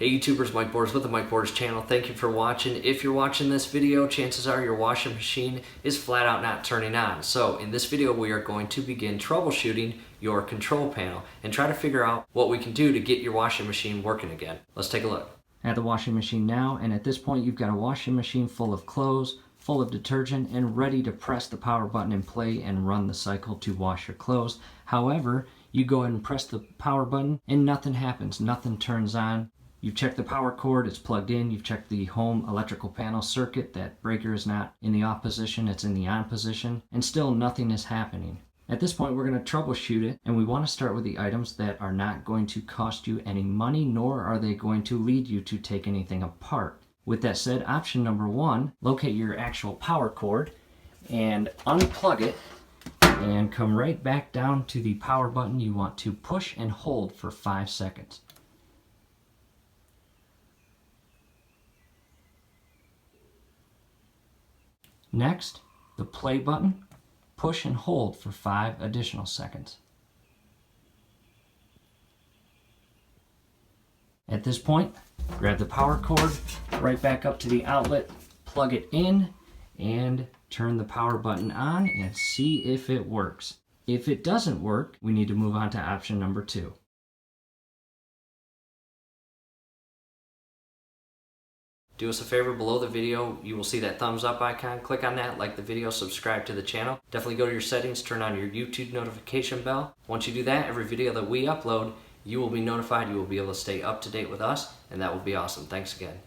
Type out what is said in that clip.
Hey YouTubers, Mike Borders with the Mike Borders channel. Thank you for watching. If you're watching this video, chances are your washing machine is flat out not turning on. So in this video, we are going to begin troubleshooting your control panel and try to figure out what we can do to get your washing machine working again. Let's take a look. At the washing machine now, and at this point you've got a washing machine full of clothes, full of detergent, and ready to press the power button and play and run the cycle to wash your clothes. However, you go ahead and press the power button and nothing happens, nothing turns on. You've checked the power cord, it's plugged in. You've checked the home electrical panel circuit, that breaker is not in the off position, it's in the on position, and still nothing is happening. At this point, we're going to troubleshoot it, and we want to start with the items that are not going to cost you any money, nor are they going to lead you to take anything apart. With that said, option number one, locate your actual power cord and unplug it and come right back down to the power button. You want to push and hold for 5 seconds. Next, the play button, push and hold for 5 additional seconds. At this point, grab the power cord, right back up to the outlet, plug it in, and turn the power button on and see if it works. If it doesn't work, we need to move on to option number 2. Do us a favor, below the video you will see that thumbs up icon. Click on that, like the video, subscribe to the channel. Definitely go to your settings, turn on your YouTube notification bell. Once you do that, every video that we upload, you will be notified. You will be able to stay up to date with us, and that will be awesome. Thanks again.